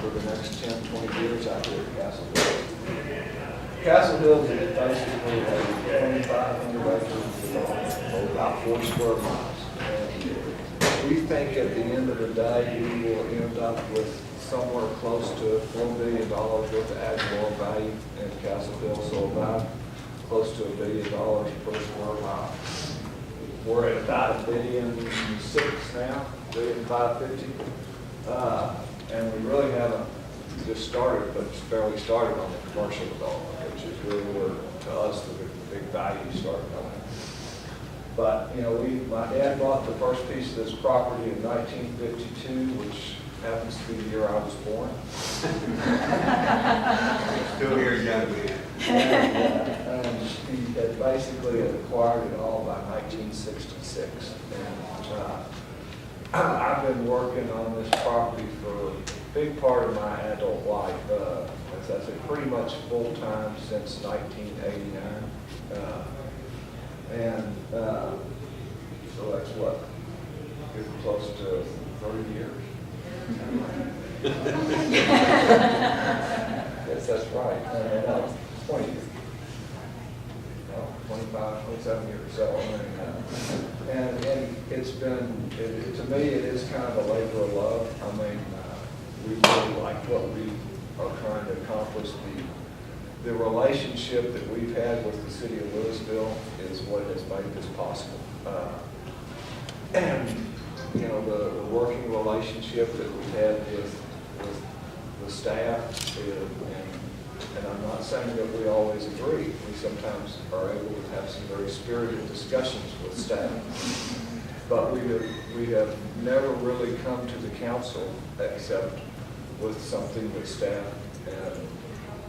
for the next 10, 20 years out here at Castle Hills. Castle Hills is basically a 2,500 acres, about 40 square miles. And we think at the end of the day, we will end up with somewhere close to $4 billion worth of ad valorem value in Castle Hills, so about close to $1 billion per square mile. We're at about $1.6 billion now, $1.550 billion. And we really haven't just started, but it's barely started on the commercial development, which is really where, to us, the big value started coming. But, you know, my dad bought the first piece of this property in 1952, which happens to be the year I was born. Still here, young man. And he had basically acquired it all by 1966. And I've been working on this property for a big part of my adult life. As I say, pretty much full-time since 1989. So that's what, getting close to 30 years. Yes, that's right. No, 20 years. No, 25, 27 years. So, and it's been, to me, it is kind of a labor of love. I mean, we really like what we are trying to accomplish. The relationship that we've had with the city of Lewisville is what has made this possible. And you know, the working relationship that we've had with the staff, and I'm not saying that we always agree. We sometimes are able to have some very spirited discussions with staff. But we have never really come to the council except with something that staff and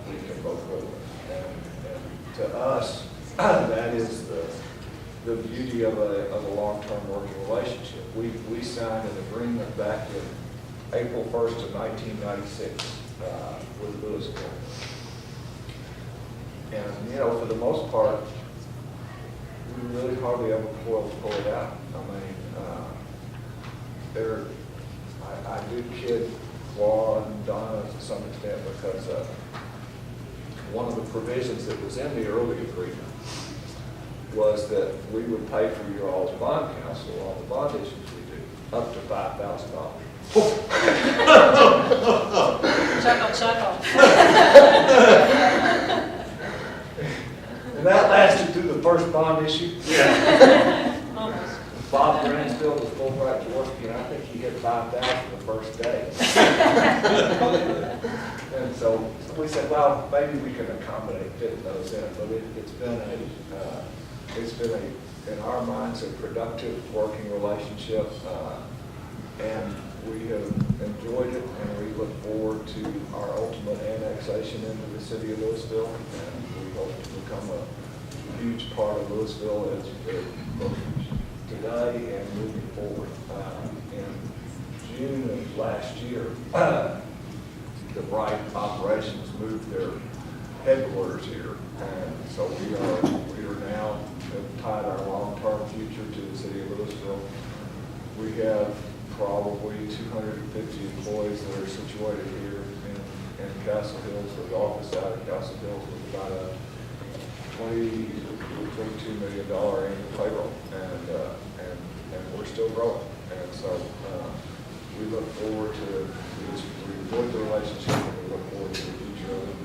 we can both live with. And to us, that is the beauty of a long-term working relationship. We signed an agreement back in April 1st of 1996 with Lewisville. And, you know, for the most part, we really hardly ever pull it out. I mean, I do kid Claude and Donna to some extent because one of the provisions that was in the early agreement was that we would pay for your all's bond counsel, all the bond issues we do, up to $5,000. Chuckle, chuckle. And that lasted through the first bond issue. Yeah. Almost. Bob Bransfield was Fulbright Jaworski, and I think he hit 5,000 the first day. And so we said, well, maybe we can accommodate fitting those in, but it's been in our minds, a productive working relationship, and we have enjoyed it, and we look forward to our ultimate annexation into the city of Lewisville, and we hope to become a huge part of Lewisville as both today and moving forward. In June of last year, the Bright operations moved their headquarters here, and so we are now have tied our long-term future to the city of Lewisville. We have probably 250 employees that are situated here in Castle Hills, with the office out of Castle Hills with about a $22 million annual payroll, and we're still growing. And so we look forward to this. We enjoy the relationship, and we look forward to the future of it.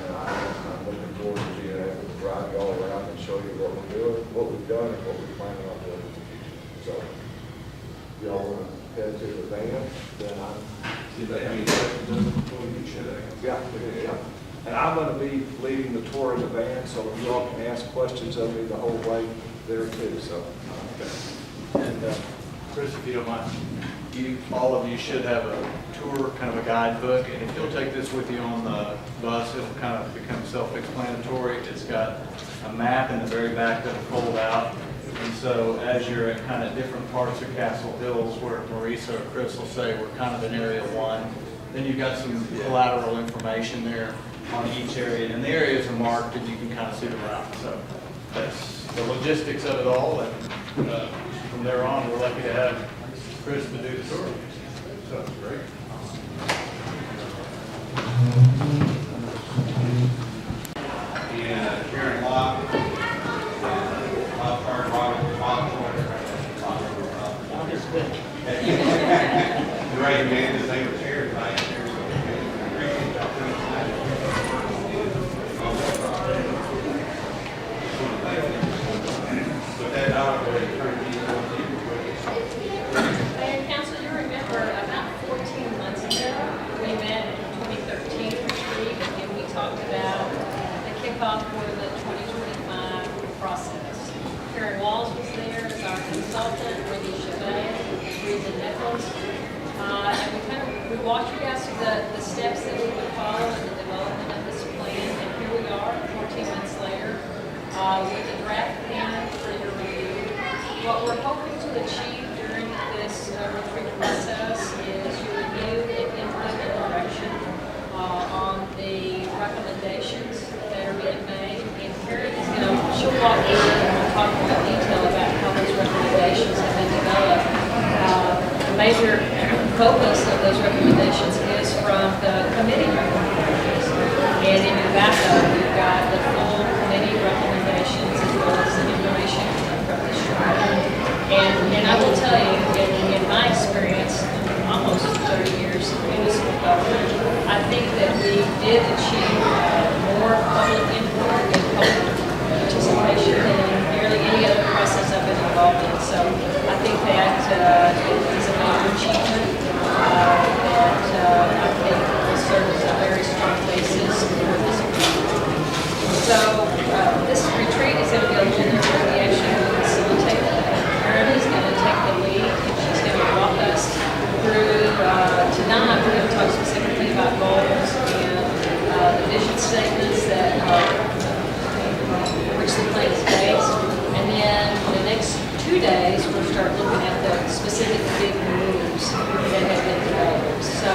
And I'm looking forward to being able to drive you all around and show you what we're doing, what we've done, and what we're planning on doing in the future. So, if y'all want to head to the van, then Did they have any questions before you should have? yeah. And I'm going to be leading the tour in the van, so you all can ask questions of me the whole way there too. So, And Chris, if you don't mind, all of you should have a tour, kind of a guidebook, and if you'll take this with you on the bus, it'll kind of become self-explanatory. It's got a map in the very back that'll fold out, and so as you're at kind of different parts of Castle Hills, where Marisa or Chris will say we're kind of in Area 1, then you've got some collateral information there on each area, and the areas are marked, and you can kind of see the route. So that's the logistics of it all, and from there on, we're lucky to have Chris to do the tour. So it's great. And Karen Locke, and Bob Carter, Bob Troyer. The right man is able to chair tonight. Appreciate y'all coming tonight. With that, I'll go ahead and turn these over to you. Mayor and council, you remember about 14 months ago, we met at the 2013 retreat, and we talked about the kickoff for the 2025 process. Karen Walls was there as our consultant, Wendy Chavez, Rita Nichols. And we walked you guys through the steps that we would follow in the development of this plan, and here we are, 14 months later, with a draft plan for your review. What we're hoping to achieve during this retreat process is your review and input and direction on the recommendations that are being made. And Karen is she'll walk you through and we'll talk more in detail about how those recommendations have been developed. The major focus of those recommendations is from the committee recommendations. And in your backup, you've got the full committee recommendations as well as the information from this trial. And I will tell you, in my experience, almost 30 years in municipal government, I think that we did achieve more public input and public participation than nearly any other process I've been involved in. So I think that is a major achievement that I think will serve as a very strong basis for this retreat. So this retreat is going to be a little bit where we actually will facilitate that. Karen is going to take the lead, and she's going to walk us through tonight. We're going to talk specifically about goals and the vision statements that which the plan is based. And then the next 2 days, we'll start looking at the specific big moves that have been developed. So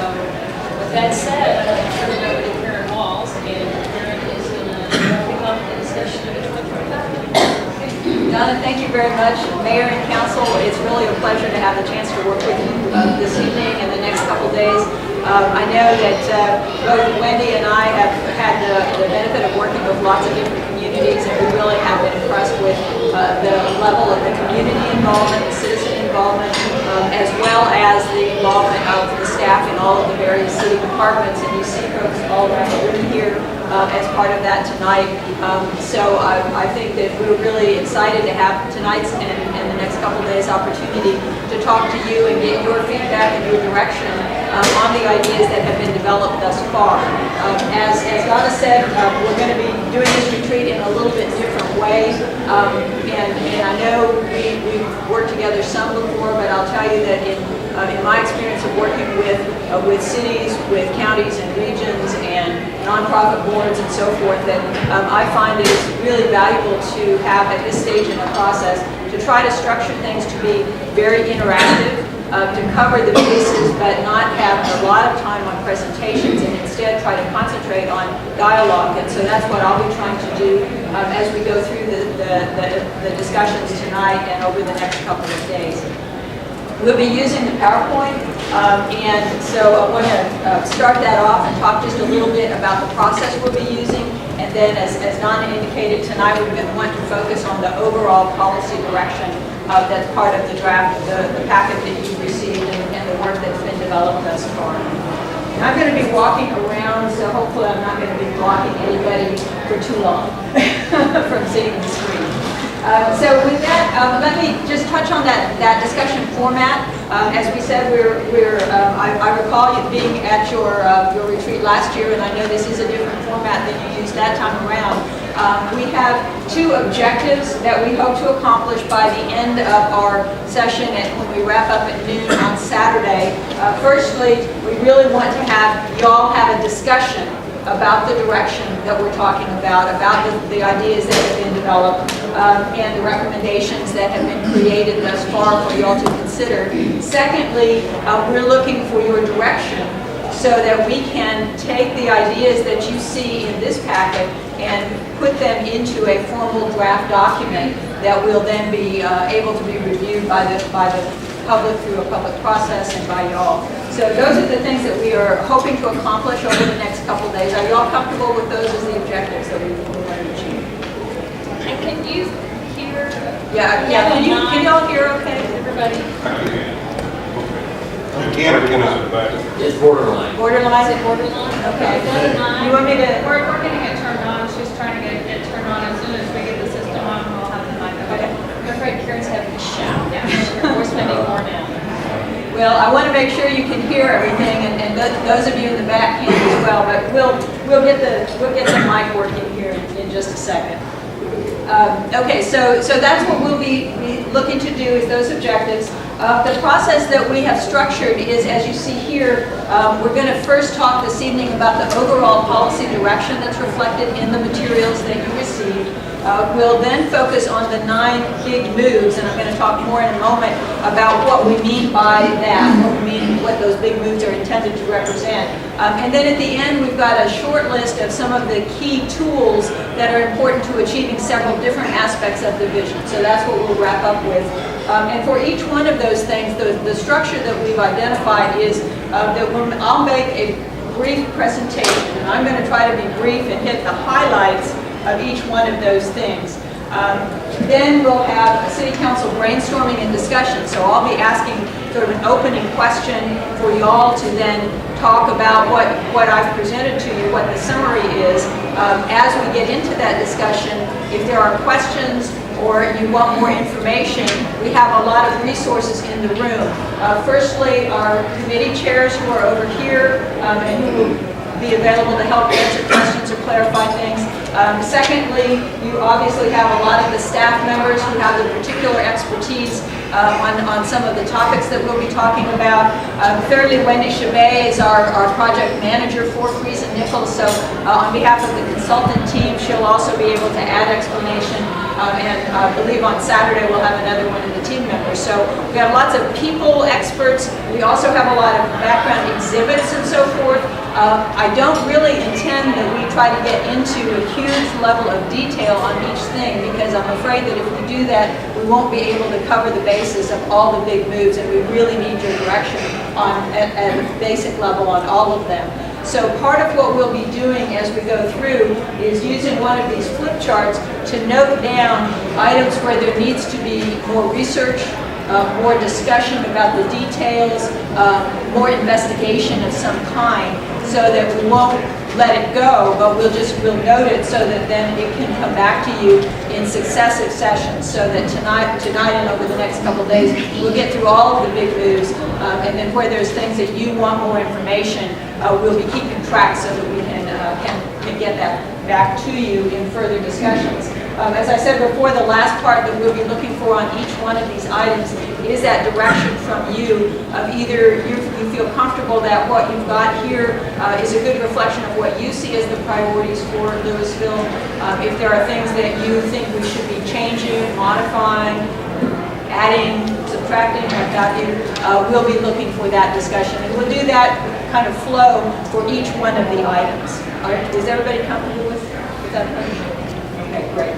with that said, I'm going to turn it over to Karen Walls, and Karen is going to kick off the discussion of the 2025. Donna, thank you very much. Mayor and council, it's really a pleasure to have the chance to work with you this evening and the next couple days. I know that both Wendy and I have had the benefit of working with lots of different communities, and we really have been impressed with the level of the community involvement, the citizen involvement, as well as the involvement of the staff in all of the various city departments. And you see folks all around the room here as part of that tonight. So I think that we're really excited to have tonight's and the next couple days opportunity to talk to you and get your feedback and your direction on the ideas that have been developed thus far. As Donna said, we're going to be doing this retreat in a little bit different way. And I know we've worked together some before, but I'll tell you that in my experience of working with cities, with counties and regions and nonprofit boards and so forth, that I find it is really valuable to have at this stage in the process to try to structure things to be very interactive, to cover the bases but not have a lot of time on presentations, and instead try to concentrate on dialogue. And so that's what I'll be trying to do as we go through the discussions tonight and over the next couple of days. We'll be using the PowerPoint, and so I want to start that off and talk just a little bit about the process we'll be using. And then, as Donna indicated, tonight we're going to want to focus on the overall policy direction that's part of the draft, the packet that you've received and the work that's been developed thus far. And I'm going to be walking around, so hopefully I'm not going to be blocking anybody for too long from seeing the screen. So with that, let me just touch on that discussion format. As we said, I recall you being at your retreat last year, and I know this is a different format than you used that time around. We have 2 objectives that we hope to accomplish by the end of our session and when we wrap up at noon on Saturday. Firstly, we really want to have y'all have a discussion about the direction that we're talking about the ideas that have been developed, and the recommendations that have been created thus far for you all to consider. Secondly, we're looking for your direction so that we can take the ideas that you see in this packet and put them into a formal draft document that will then be able to be reviewed by the public through a public process and by y'all. So those are the things that we are hoping to accomplish over the next couple days. Are y'all comfortable with those as the objectives that we want to achieve? And can you hear? Yeah, can y'all hear okay? Everybody? It's borderline. Borderline? Is it borderline? Okay. Borderline. You want me to? We're getting it turned on, she's trying to get it turned on, as soon as we get the system on, we'll have the mic Okay. okay. I'm afraid Karen's having to shout. Her voice may be more now. Well, I want to make sure you can hear everything, and those of you in the back can as well, but we'll get the mic working here in just a second. Okay, so that's what we'll be looking to do is those objectives. The process that we have structured is, as you see here, we're going to first talk this evening about the overall policy direction that's reflected in the materials that you received. We'll then focus on the 9 big moves, and I'm going to talk more in a moment about what we mean by that, what those big moves are intended to represent. And then at the end, we've got a short list of some of the key tools that are important to achieving several different aspects of the vision. So that's what we'll wrap up with. And for each one of those things, the structure that we've identified is that I'll make a brief presentation, and I'm going to try to be brief and hit the highlights of each one of those things. Then we'll have a city council brainstorming and discussion. So I'll be asking sort of an opening question for y'all to then talk about what I've presented to you, what the summary is. As we get into that discussion, if there are questions or you want more information, we have a lot of resources in the room. Firstly, our committee chairs who are over here and who will be available to help answer questions or clarify things. Secondly, you obviously have a lot of the staff members who have the particular expertise on some of the topics that we'll be talking about. Thirdly, Wendy Chabet is our project manager for Freeze and Nichols. So on behalf of the consultant team, she'll also be able to add explanation. And I believe on Saturday we'll have another one of the team members. So we have lots of people experts. We also have a lot of background exhibits and so forth. I don't really intend that we try to get into a huge level of detail on each thing, because I'm afraid that if we do that, we won't be able to cover the basis of all the big moves, and we really need your direction at a basic level on all of them. So part of what we'll be doing as we go through is using one of these flip charts to note down items where there needs to be more research, more discussion about the details, more investigation of some kind, so that we won't let it go, but we'll note it so that then it can come back to you in successive sessions, so that tonight and over the next couple of days, we'll get through all of the big moves, and then where there's things that you want more information, we'll be keeping track so that we can get that back to you in further discussions. As I said before, the last part that we'll be looking for on each one of these items is that direction from you of either you feel comfortable that what you've got here is a good reflection of what you see as the priorities for Lewisville. If there are things that you think we should be changing, modifying, adding, subtracting, what have you, we'll be looking for that discussion. And we'll do that kind of flow for each one of the items. All right, is everybody comfortable with that approach? Okay, great.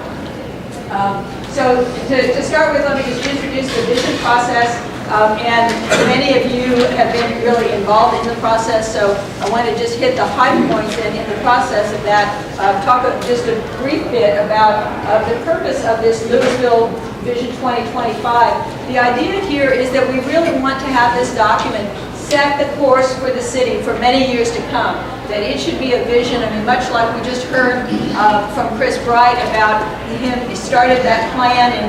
So to start with, let me just introduce the vision process. And many of you have been really involved in the process, so I want to just hit the high points in the process of that. Talk just a brief bit about the purpose of this Lewisville Vision 2025. The idea here is that we really want to have this document set the course for the city for many years to come. That it should be a vision, I mean, much like we just heard from Chris Bright about him. He started that plan in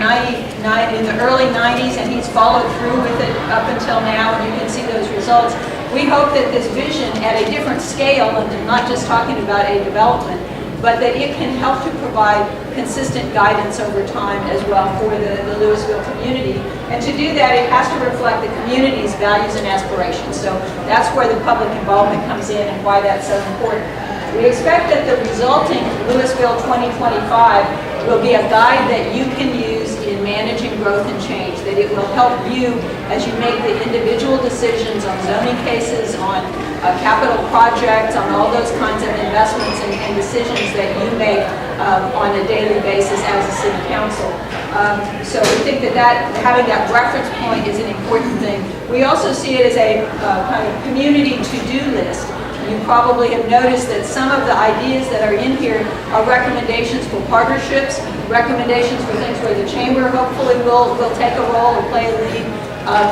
the early 90s, and he's followed through with it up until now, and you can see those results. We hope that this vision at a different scale, and not just talking about a development, but that it can help to provide consistent guidance over time as well for the Lewisville community. And to do that, it has to reflect the community's values and aspirations. So that's where the public involvement comes in and why that's so important. We expect that the resulting Lewisville 2025 will be a guide that you can use in managing growth and change, that it will help you as you make the individual decisions on zoning cases, on capital projects, on all those kinds of investments and decisions that you make on a daily basis as a city council. So we think that having that reference point is an important thing. We also see it as a kind of community to-do list. You probably have noticed that some of the ideas that are in here are recommendations for partnerships, recommendations for things where the chamber hopefully will take a role or play a lead.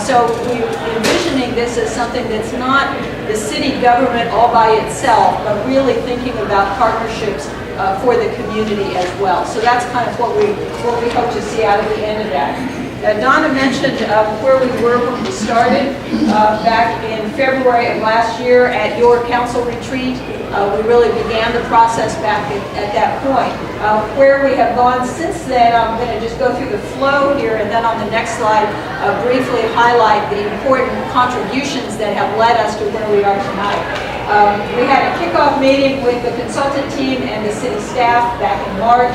So we're envisioning this as something that's not the city government all by itself, but really thinking about partnerships for the community as well. So that's kind of what we hope to see out of the end of that. Donna mentioned where we were when we started back in February of last year at your council retreat. We really began the process back at that point. Where we have gone since then, I'm going to just go through the flow here, and then on the next slide briefly highlight the important contributions that have led us to where we are tonight. We had a kickoff meeting with the consultant team and the city staff back in March.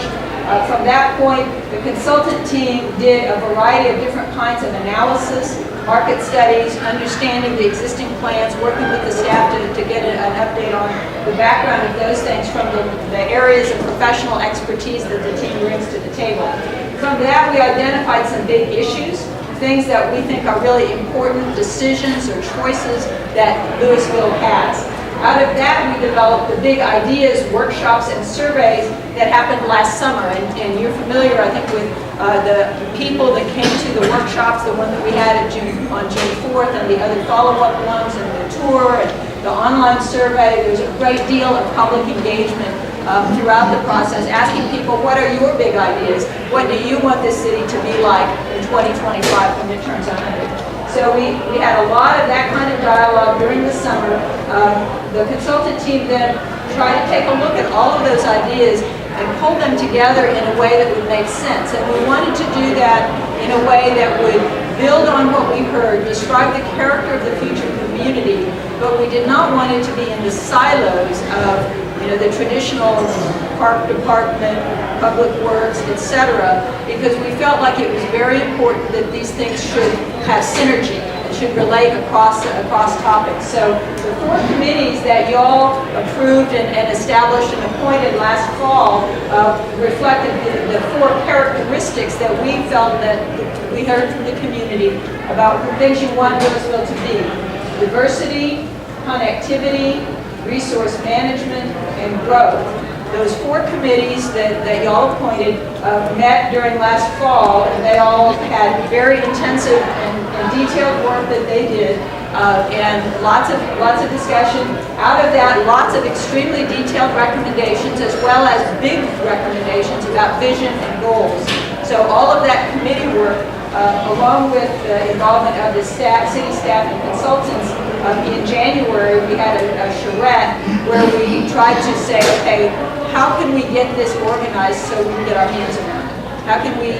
From that point, the consultant team did a variety of different kinds of analysis, market studies, understanding the existing plans, working with the staff to get an update on the background of those things from the areas of professional expertise that the team brings to the table. From that, we identified some big issues, things that we think are really important decisions or choices that Lewisville has. Out of that, we developed the big ideas, workshops, and surveys that happened last summer. And you're familiar, I think, with the people that came to the workshops, the one that we had on June 4th, and the other follow-up ones, and the tour, and the online survey. There's a great deal of public engagement throughout the process, asking people, what are your big ideas? What do you want this city to be like in 2025 when it turns 100? So we had a lot of that kind of dialogue during the summer. The consultant team then tried to take a look at all of those ideas and pull them together in a way that would make sense. And we wanted to do that in a way that would build on what we heard, describe the character of the future community, but we did not want it to be in the silos of the traditional park department, public works, etc., because we felt like it was very important that these things should have synergy and should relate across topics. So the 4 committees that y'all approved and established and appointed last fall reflected the 4 characteristics that we felt that we heard from the community about the things you want Lewisville to be: diversity, connectivity, resource management, and growth. Those 4 committees that y'all appointed met during last fall, and they all had very intensive and detailed work that they did, and lots of discussion. Out of that, lots of extremely detailed recommendations, as well as big recommendations about vision and goals. So all of that committee work, along with the involvement of the city staff and consultants, in January we had a charrette where we tried to say, okay, how can we get this organized so we can get our hands around it? How can we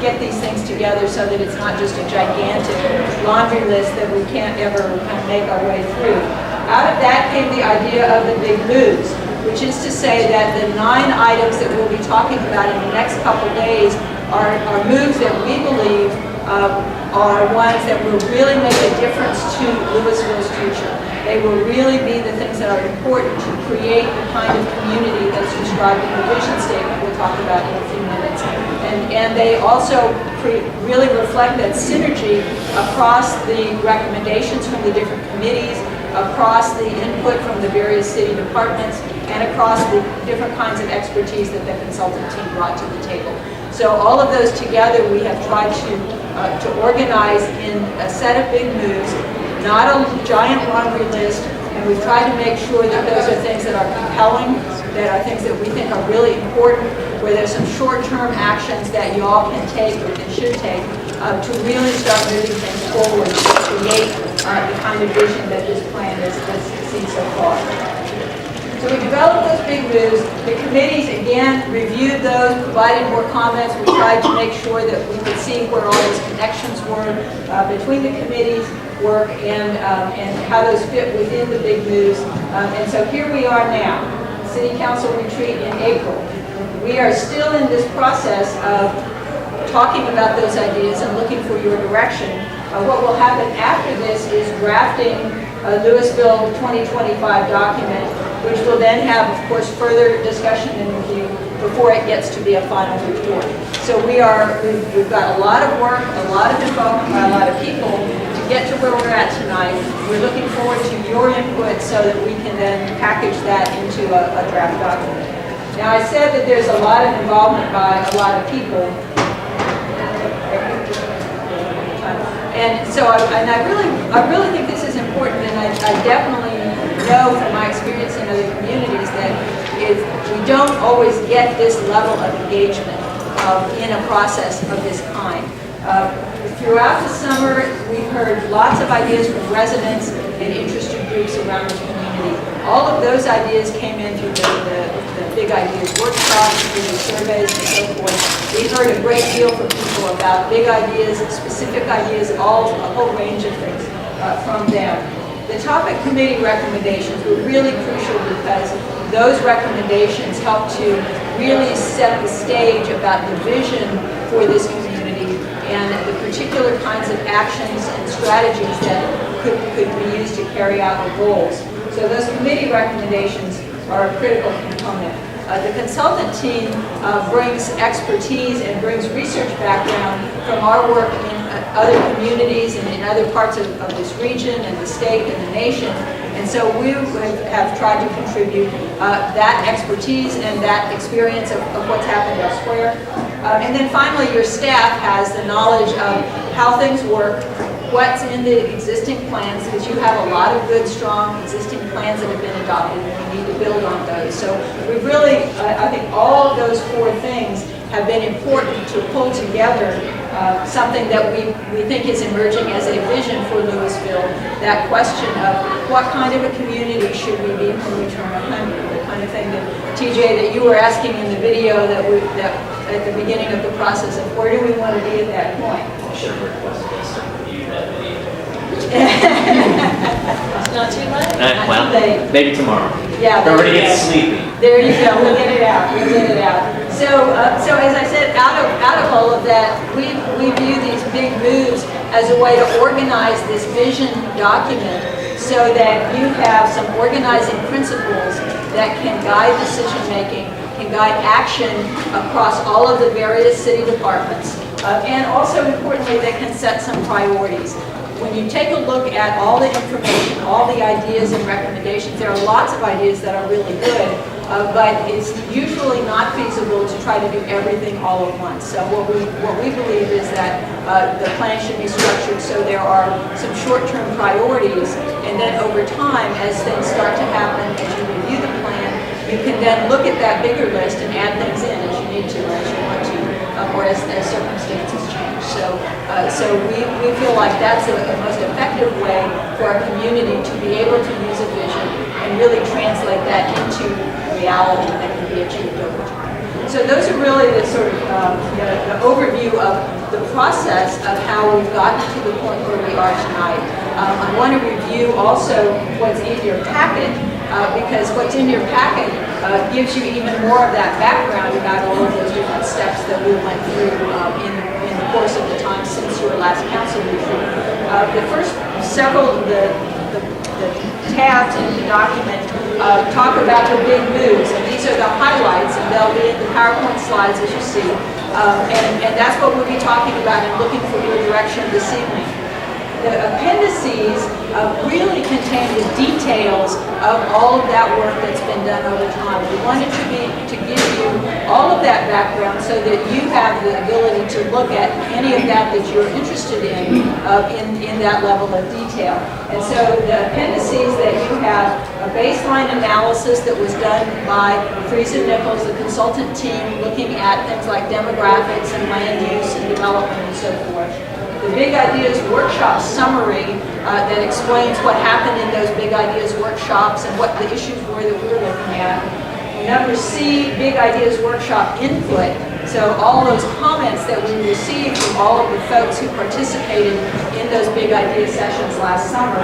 get these things together so that it's not just a gigantic laundry list that we can't ever kind of make our way through? Out of that came the idea of the big moves, which is to say that the 9 items that we'll be talking about in the next couple days are moves that we believe are ones that will really make a difference to Lewisville's future. They will really be the things that are important to create the kind of community that's described in the vision statement we'll talk about in a few minutes. And they also really reflect that synergy across the recommendations from the different committees, across the input from the various city departments, and across the different kinds of expertise that the consultant team brought to the table. So all of those together we have tried to organize in a set of big moves, not a giant laundry list, and we've tried to make sure that those are things that are compelling, that are things that we think are really important, where there's some short-term actions that you all can take or can should take to really start moving things forward to create the kind of vision that this plan has seen so far. So we developed those big moves. The committees, again, reviewed those, provided more comments. We tried to make sure that we could see where all those connections were between the committees' work and how those fit within the big moves. And so here we are now, City Council retreat in April. We are still in this process of talking about those ideas and looking for your direction. What will happen after this is drafting a Lewisville 2025 document which will then have, of course, further discussion and review before it gets to be a final report. So we've got a lot of work, a lot of involvement by a lot of people to get to where we're at tonight. We're looking forward to your input so that we can then package that into a draft document. Now, I said that there's a lot of involvement by a lot of people. And so, I really think this is important, and I definitely know from my experience in other communities that we don't always get this level of engagement in a process of this kind. Throughout the summer, we've heard lots of ideas from residents and interested groups around the community. All of those ideas came in through the Big Ideas workshops, through the surveys and so forth. We heard a great deal from people about big ideas, specific ideas, a whole range of things from them. The topic committee recommendations were really crucial because those recommendations help to really set the stage about the vision for this community and the particular kinds of actions and strategies that could be used to carry out the goals. So those committee recommendations are a critical component. The consultant team brings expertise and brings research background from our work in other communities and in other parts of this region and the state and the nation. And so we have tried to contribute that expertise and that experience of what's happened elsewhere. And then finally, your staff has the knowledge of how things work, what's in the existing plans, because you have a lot of good, strong existing plans that have been adopted, and we need to build on those. So we've really, I think all of those four things have been important to pull together something that we think is emerging as a vision for Lewisville, that question of what kind of a community should we be when we turn 100, the kind of thing that, TJ, that you were asking in the video that at the beginning of the process of where do we want to be at that point. I should have requested us to review that video. It's not too late. Well, maybe tomorrow. Yeah. Everybody gets sleepy. There you go. We'll get it out. We'll get it out. So as I said, out of all of that, we view these big moves as a way to organize this vision document so that you have some organizing principles that can guide decision making, can guide action across all of the various city departments, and also importantly, that can set some priorities. When you take a look at all the information, all the ideas and recommendations, there are lots of ideas that are really good, but it's usually not feasible to try to do everything all at once. So what we believe is that the plan should be structured so there are some short-term priorities, and then over time, as things start to happen, as you review the plan, you can then look at that bigger list and add things in as you need to, as you want to, or as circumstances change. So we feel like that's the most effective way for our community to be able to use a vision and really translate that into reality that can be achieved over time. So those are really the sort of the overview of the process of how we've gotten to the point where we are tonight. I want to review also what's in your packet, because what's in your packet gives you even more of that background about all of those different steps that we went through in the course of the time since your last council meeting. The first several of the tabs in the document talk about the big moves, and these are the highlights, and they'll be in the PowerPoint slides as you see. And that's what we'll be talking about and looking for your direction this evening. The appendices really contain the details of all of that work that's been done over time. We wanted to give you all of that background so that you have the ability to look at any of that you're interested in that level of detail. And so the appendices that you have a baseline analysis that was done by Fries and Nichols, the consultant team, looking at things like demographics and land use and development and so forth. The Big Ideas Workshop summary that explains what happened in those Big Ideas workshops and what the issues were that we were looking at. Number C, Big Ideas Workshop input. So all those comments that we received from all of the folks who participated in those Big Idea sessions last summer.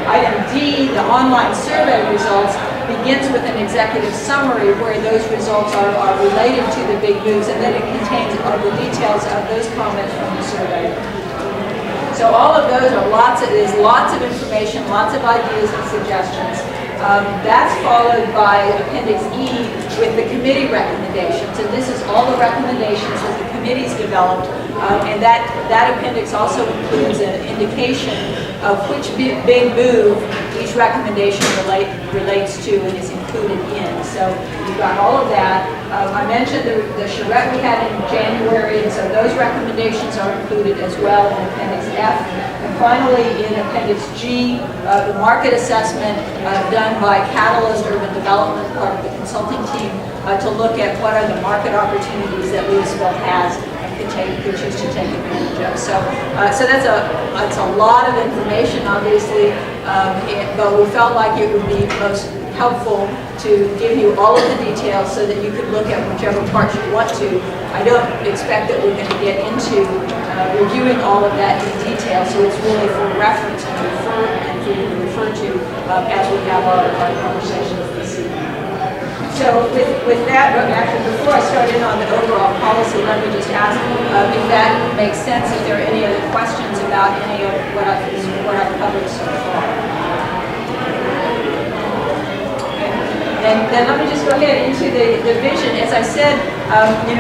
Item D, the online survey results, begins with an executive summary where those results are related to the big moves, and then it contains all the details of those comments from the survey. So all of those are there's lots of information, lots of ideas and suggestions. That's followed by Appendix E with the committee recommendations, and this is all the recommendations that the committees developed, and that appendix also includes an indication of which big move each recommendation relates to and is included in. So you've got all of that. I mentioned the charrette we had in January, and so those recommendations are included as well in Appendix F. And finally, in Appendix G, the market assessment done by Catalyst Urban Development, part of the consulting team, to look at what are the market opportunities that Lewisville has and could choose to take advantage of. So that's a lot of information, obviously, but we felt like it would be most helpful to give you all of the details so that you could look at whichever parts you want to. I don't expect that we're going to get into reviewing all of that in detail, so it's really for reference and for you to refer to as we have our conversations this evening. So with that, actually, before I start in on the overall policy, let me just ask if that makes sense, if there are any other questions about any of what I've covered so far. And then let me just go ahead into the vision. As I said,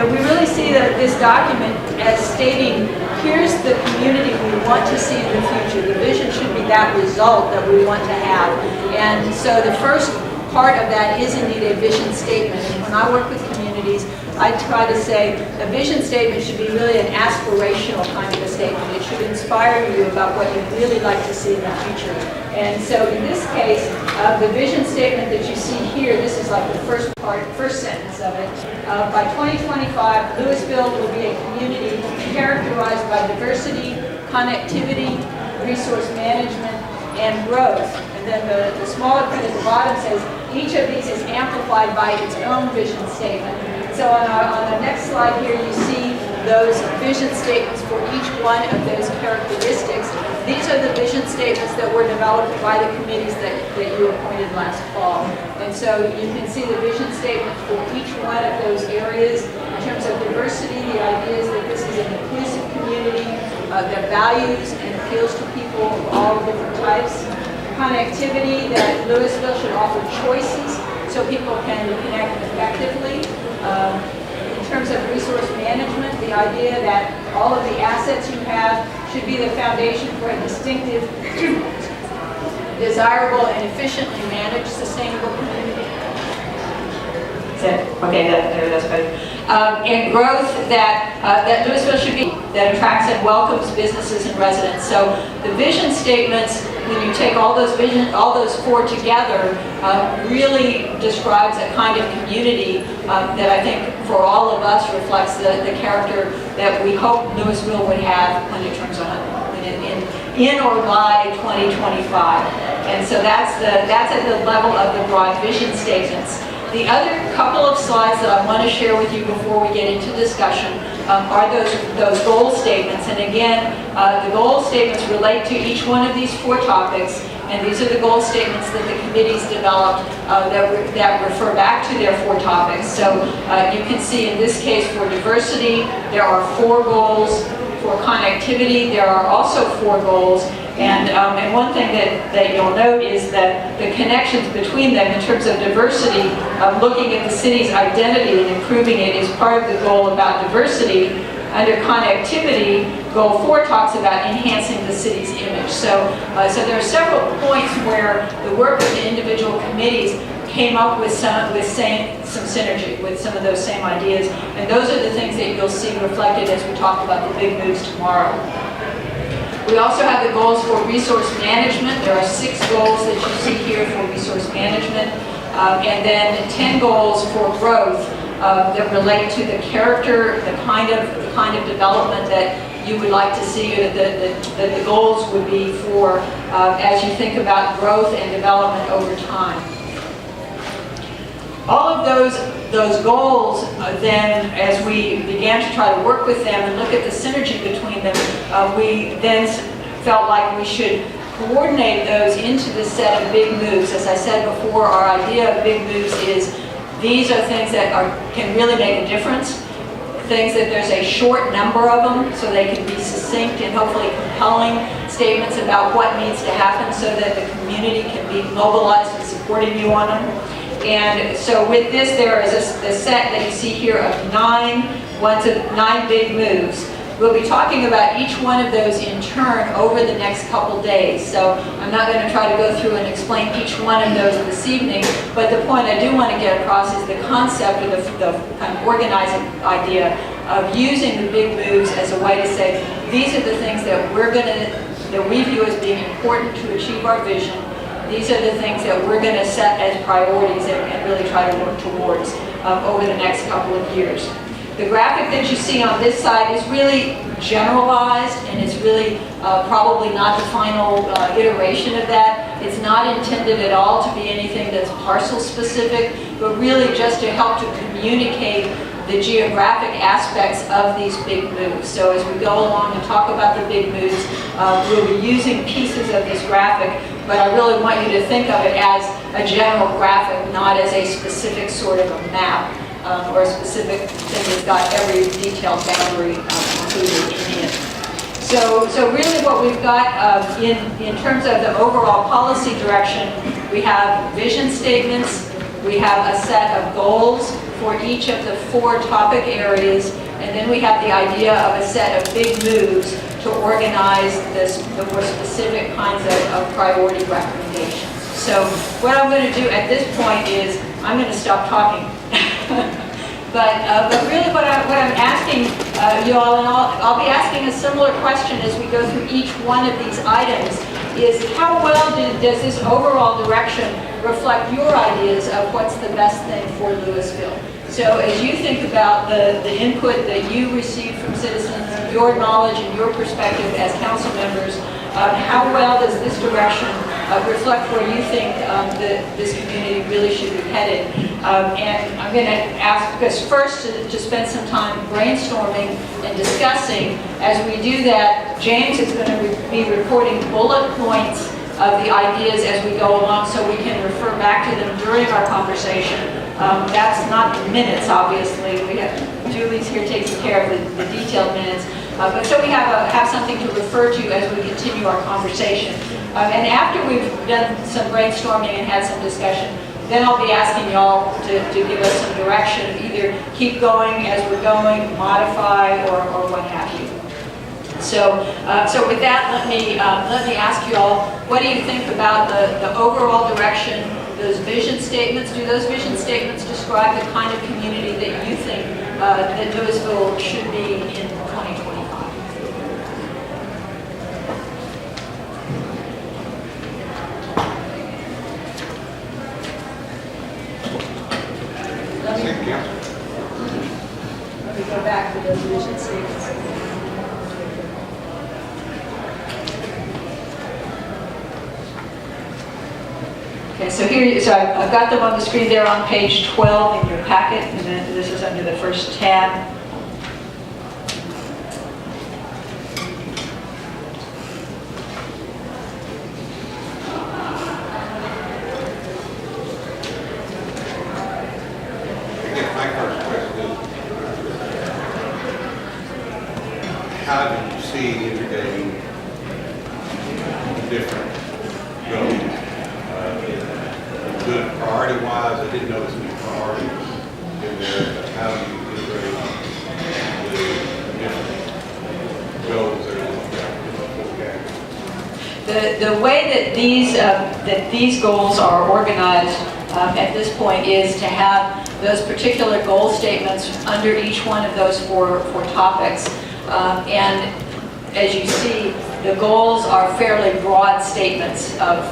we really see this document as stating, here's the community we want to see in the future. The vision should be that result that we want to have. And so the first part of that is indeed a vision statement. And when I work with communities, I try to say a vision statement should be really an aspirational kind of a statement. It should inspire you about what you'd really like to see in the future. And so in this case, the vision statement that you see here, this is like the first sentence of it. By 2025, Lewisville will be a community characterized by diversity, connectivity, resource management, and growth. And then the smaller print at the bottom says each of these is amplified by its own vision statement. So on the next slide here, you see those vision statements for each one of those characteristics. These are the vision statements that were developed by the committees that you appointed last fall. And so you can see the vision statement for each one of those areas. In terms of diversity, the idea is that this is an inclusive community that values and appeals to people of all different types. Connectivity, that Lewisville should offer choices so people can connect effectively. In terms of resource management, the idea that all of the assets you have should be the foundation for a distinctive, desirable, and efficiently managed sustainable community. Okay, that's good. And growth, that Lewisville should be, that attracts and welcomes businesses and residents. So the vision statements, when you take all those four together, really describes a kind of community that I think for all of us reflects the character that we hope Lewisville would have when it turns on, in or by 2025. And so that's at the level of the broad vision statements. The other couple of slides that I want to share with you before we get into discussion are those goal statements. And again, the goal statements relate to each one of these four topics, and these are the goal statements that the committees developed that refer back to their four topics. So you can see in this case for diversity, there are 4 goals. For connectivity, there are also 4 goals. And one thing that you'll note is that the connections between them in terms of diversity, looking at the city's identity and improving it is part of the goal about diversity. Under connectivity, goal 4 talks about enhancing the city's image. So there are several points where the work of the individual committees came up with some synergy with some of those same ideas. And those are the things that you'll see reflected as we talk about the big moves tomorrow. We also have the goals for resource management. There are 6 goals that you see here for resource management, and then 10 goals for growth that relate to the character, the kind of development that you would like to see, that the goals would be for as you think about growth and development over time. All of those goals, then, as we began to try to work with them and look at the synergy between them, we then felt like we should coordinate those into the set of big moves. As I said before, our idea of big moves is these are things that can really make a difference, things that there's a short number of them so they can be succinct and hopefully compelling statements about what needs to happen so that the community can be mobilized and supporting you on them. And so with this, there is a set that you see here of 9 big moves. We'll be talking about each one of those in turn over the next couple days. So I'm not going to try to go through and explain each one of those this evening, but the point I do want to get across is the concept of the kind of organizing idea of using the big moves as a way to say, these are the things that that we view as being important to achieve our vision. These are the things that we're going to set as priorities and really try to work towards over the next couple of years. The graphic that you see on this side is really generalized, and it's really probably not the final iteration of that. It's not intended at all to be anything that's parcel specific, but really just to help to communicate the geographic aspects of these big moves. So as we go along and talk about the big moves, we'll be using pieces of this graphic, but I really want you to think of it as a general graphic, not as a specific sort of a map or a specific thing that's got every detailed boundary included in it. So really what we've got in terms of the overall policy direction, we have vision statements, we have a set of goals for each of the 4 topic areas, and then we have the idea of a set of big moves to organize the more specific kinds of priority recommendations. So what I'm going to do at this point is I'm going to stop talking. But really what I'm asking you all, and I'll be asking a similar question as we go through each one of these items, is how well does this overall direction reflect your ideas of what's the best thing for Lewisville? So as you think about the input that you receive from citizens, your knowledge and your perspective as council members, how well does this direction reflect where you think that this community really should be headed? And I'm going to ask us first to spend some time brainstorming and discussing. As we do that, James is going to be reporting bullet points of the ideas as we go along so we can refer back to them during our conversation. That's not the minutes, obviously. We have Julie's here taking care of the detailed minutes. But so we have something to refer to as we continue our conversation. And after we've done some brainstorming and had some discussion, then I'll be asking y'all to give us some direction, either keep going as we're going, modify, or what have you. So with that, let me ask you all, what do you think about the overall direction, those vision statements? Do those vision statements describe the kind of community that you think that Lewisville should be in 2025? Let me go back to those vision statements. Okay, so I've got them on the screen there on page 12 in your packet, and then this is under the first tab. My first question is, how do you see integrating different goals? Good priority-wise, I didn't notice any priorities in there, but how do you integrate the different goals that are in The way that these goals are organized at this point is to have those particular goal statements under each one of those four topics. And as you see, the goals are fairly broad statements of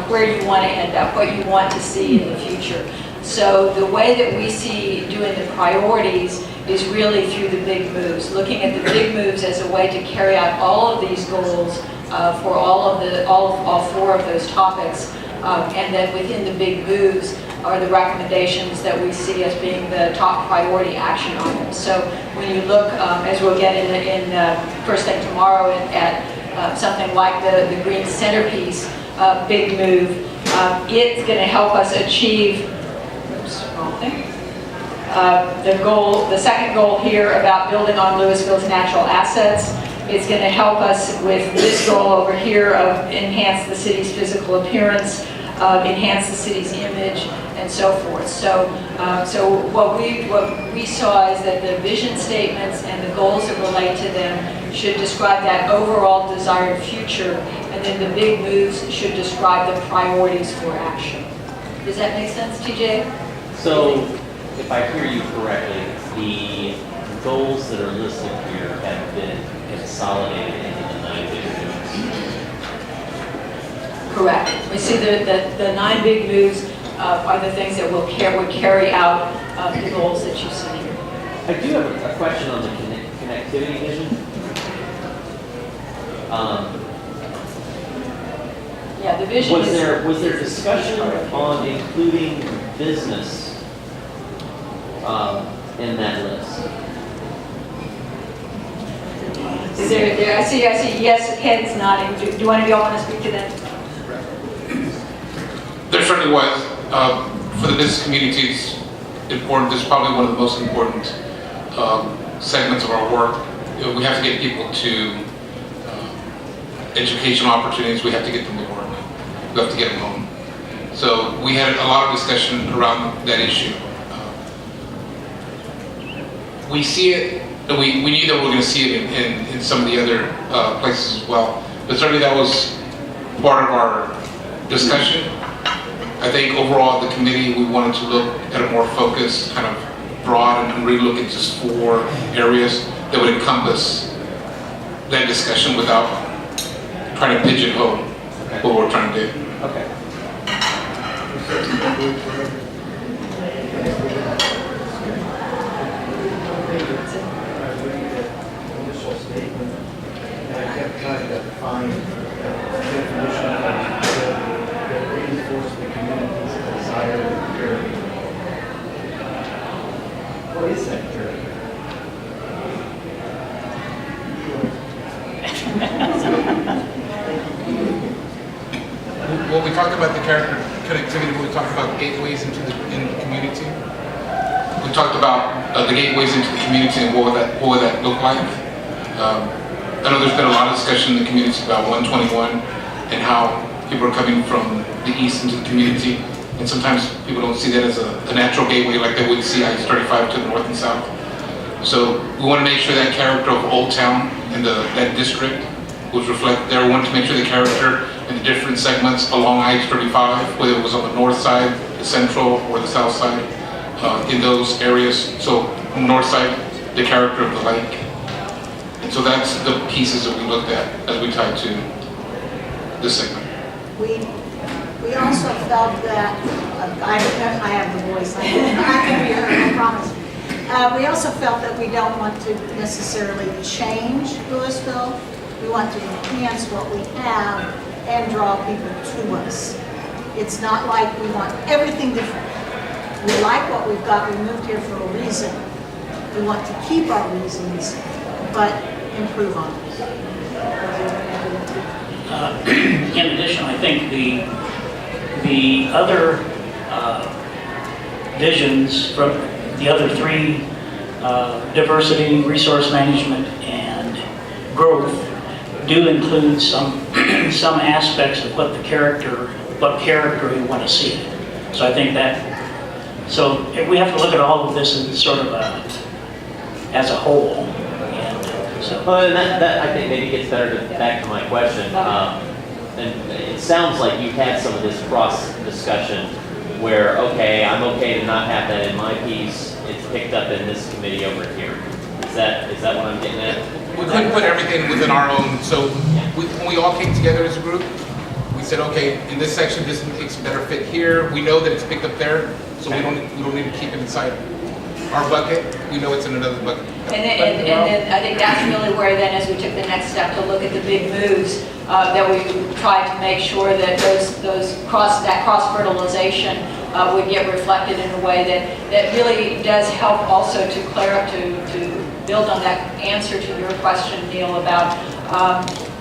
where you want to end up, what you want to see in the future. So the way that we see doing the priorities is really through the big moves, looking at the big moves as a way to carry out all of these goals for all 4 of those topics. And then within the big moves are the recommendations that we see as being the top priority action items. So when you look, as we'll get in first thing tomorrow at something like the green centerpiece big move, it's going to help us achieve, wrong thing. The second goal here about building on Lewisville's natural assets. It's going to help us with this goal over here of enhance the city's physical appearance. enhance the city's image, and so forth. So what we saw is that the vision statements and the goals that relate to them should describe that overall desired future, and then the big moves should describe the priorities for action. Does that make sense, TJ? So, if I hear you correctly, the goals that are listed here have been consolidated into the 9 big moves. Correct. We see the 9 big moves are the things that would carry out the goals that you see here. I do have a question on the connectivity vision. Yeah, the vision Was is... there discussion on including business in that list? Is there, I see, yes, heads nodding. Do you want to speak to that? There certainly was. For the business community, it's important. This is probably one of the most important segments of our work. We have to get people to educational opportunities. We have to get them to work. We have to get them home. So we had a lot of discussion around that issue. We see it, and we knew that we were going to see it in some of the other places as well. But certainly that was part of our discussion. I think overall the committee, we wanted to look at a more focused, kind of broad, and really look at just 4 areas that would encompass that discussion without trying to pigeonhole what we're trying to do. Okay. Initial statement, and I kept trying to find definition that reinforce the community's desire to care. What is that care? Well, we talked about the character connectivity, we talked about gateways into the community. We talked about the gateways into the community and what would that look like. I know there's been a lot of discussion in the community about 121 and how people are coming from the east into the community. And sometimes people don't see that as a natural gateway like they would see I-35 to the north and south. So we want to make sure that character of Old Town and that district was reflected there. We wanted to make sure the character in the different segments along I-35, whether it was on the north side, the central, or the south side, in those areas. So on the north side, the character of the lake. And so that's the pieces that we looked at as we tied to this segment. We also felt that, I have the voice, I can hear her, I promise. We also felt that we don't want to necessarily change Lewisville. We want to enhance what we have and draw people to us. It's not like we want everything different. We like what we've got, we moved here for a reason. We want to keep our reasons, but improve on it. In addition, I think the other visions from the other 3, diversity, resource management, and growth, do include some aspects of what character we want to see. So I think that, so we have to look at all of this as sort of as a whole. Well, and that I think maybe gets better back to my question. And it sounds like you've had some of this cross discussion where, okay, I'm okay to not have that in my piece. It's picked up in this committee over here. Is that what I'm getting at? We couldn't put everything within our own, so when we all came together as a group, we said, okay, in this section, this makes a better fit here. We know that it's picked up there, so we don't need to keep it inside our bucket. We know it's in another bucket. And then I think that's really where then, as we took the next step to look at the big moves, that we tried to make sure that that cross-fertilization would get reflected in a way that really does help also to build on that answer to your question, Neil, about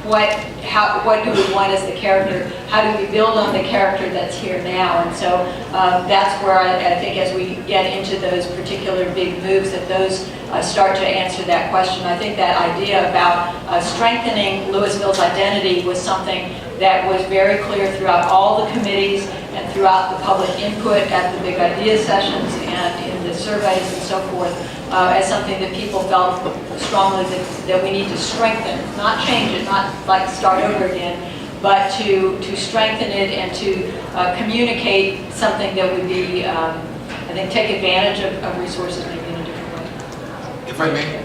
what do we want as the character? How do we build on the character that's here now? And so that's where I think as we get into those particular big moves, that those start to answer that question. I think that idea about strengthening Lewisville's identity was something that was very clear throughout all the committees and throughout the public input at the big idea sessions and in the surveys and so forth, as something that people felt strongly that we need to strengthen, not change it, not like start over again, but to strengthen it and to communicate something that would be, I think, take advantage of resources maybe in a different way. If I may,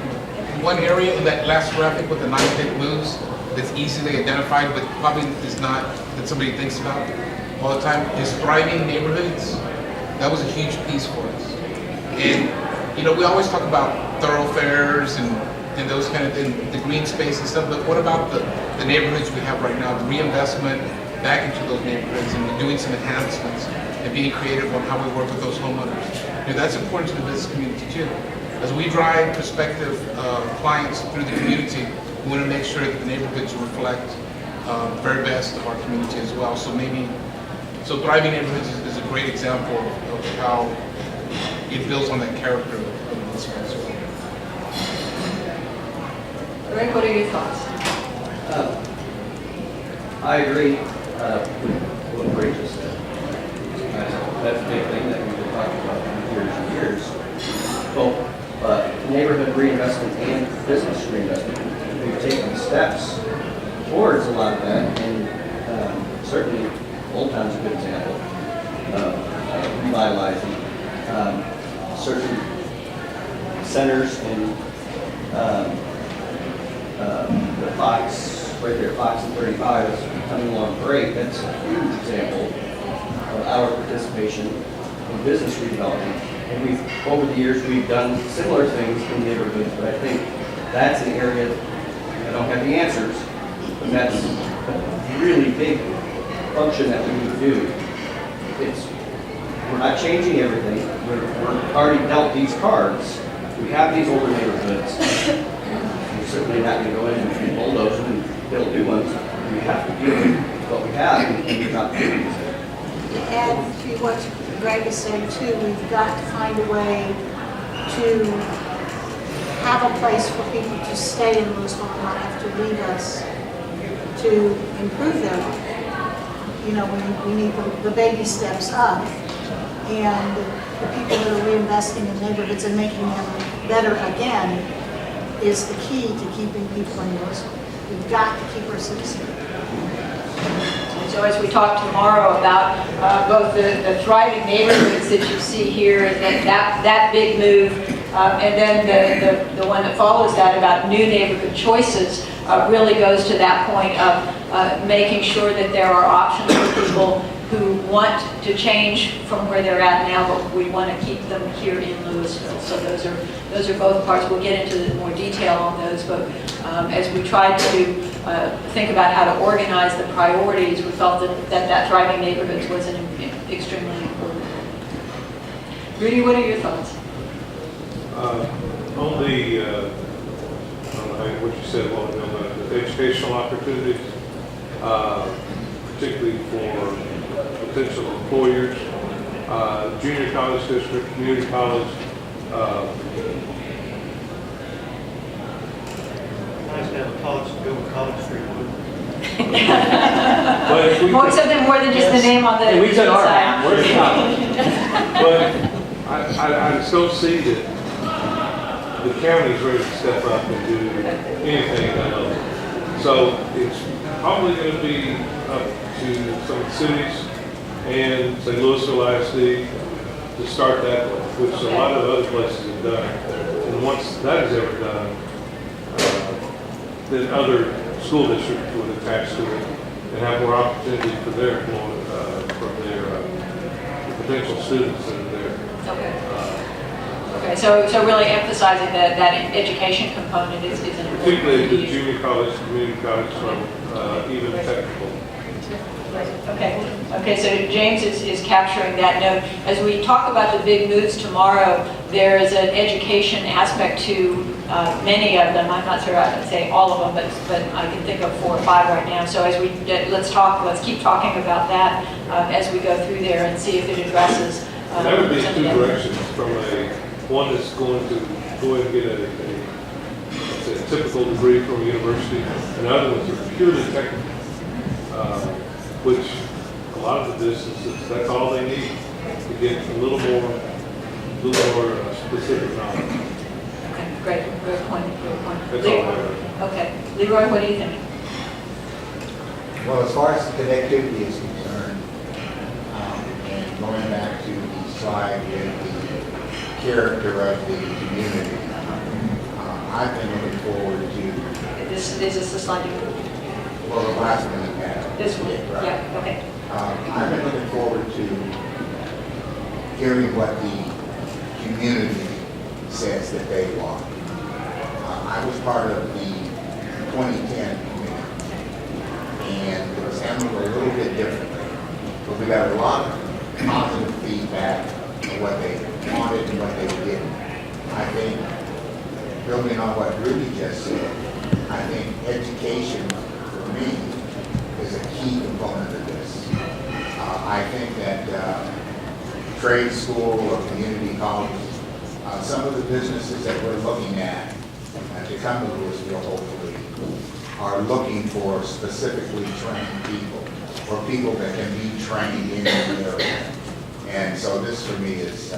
one area in that last graphic with the 9 big moves that's easily identified, but probably is not, that somebody thinks about all the time, is thriving neighborhoods. That was a huge piece for us. And, you know, we always talk about thoroughfares and those kind of things, the green space and stuff, but what about the neighborhoods we have right now, the reinvestment back into those neighborhoods and doing some enhancements and being creative on how we work with those homeowners. You know, that's important to the business community too. As we drive prospective clients through the community, we want to make sure that the neighborhoods reflect the very best of our community as well. So thriving neighborhoods is a great example of how it builds on that character of this one as well. Rick, what are your thoughts? I agree with what Ray just said. That's a big thing that we've been talking about for years and years. Both neighborhood reinvestment and business reinvestment. We've taken steps towards a lot of that, and certainly Old Town's a good example of revitalizing certain centers in the Fox, right there, Fox and 35 is coming along great. That's a huge example of our participation in business redevelopment. And over the years, we've done similar things in neighborhoods, but I think that's an area, I don't have the answers, but that's a really big function that we need to do. We're not changing everything. We're already dealt these cards. We have these older neighborhoods. We're certainly not going to go in and bulldoze them and build new ones. We have to deal with what we have, and we're not doing it. To add to what Greg is saying too, we've got to find a way to have a place for people to stay in Lewisville and not have to leave us to improve their life. You know, we need the baby steps up, and the people that are reinvesting in neighborhoods and making them better again is the key to keeping people in Lewisville. We've got to keep our citizens. So as we talk tomorrow about both the thriving neighborhoods that you see here, and that big move, and then the one that follows that about new neighborhood choices, really goes to that point of making sure that there are options for people who want to change from where they're at now, but we want to keep them here in Lewisville. So those are both parts. We'll get into more detail on those, but as we tried to think about how to organize the priorities, we felt that thriving neighborhoods was an extremely important. Rudy, what are your thoughts? On the, what you said, well, the educational opportunities, particularly for potential employers, junior college district, community college. Nice to have a college to go to College Street. More something more than just the name on the And we took our side. map, where's the college? But I just don't see that the county's ready to step up and do anything at all. So it's probably going to be up to some cities and say Lewisville ISD to start that way, which a lot of other places have done. And once that is ever done, then other school districts would attach to it and have more opportunity for their potential students that are there. Okay, so really emphasizing that education component is an important Particularly the piece. junior college, community college, from even technical. Okay, so James is capturing that note. As we talk about the big moves tomorrow, there is an education aspect to many of them. I'm not sure I can say all of them, but I can think of 4 or 5 right now. So as we let's keep talking about that as we go through there and see if it addresses. That would be some of two them. directions, from one that's going to go and get a typical degree from a university, and the other ones are purely technical, which a lot of the businesses, that's all they need to get a little more specific knowledge. Okay, great point, great point. That's all I have. Okay, Leroy, what do you think? Well, as far as connectivity is concerned, and going back to the slide with the character of the community, I've been looking forward to. Is this the slide you? Well, the last one you had. This one? Right. Yeah, okay. I've been looking forward to hearing what the community says that they want. I was part of the 2010 committee, and it was handled a little bit differently. But we got a lot of positive feedback of what they wanted and what they didn't. I think, building on what Ruby just said, I think education for me is a key component of this. I think that trade school or community colleges, some of the businesses that we're looking at to come to Lewisville, hopefully, are looking for specifically trained people or people that can be trained in the area. And so this for me is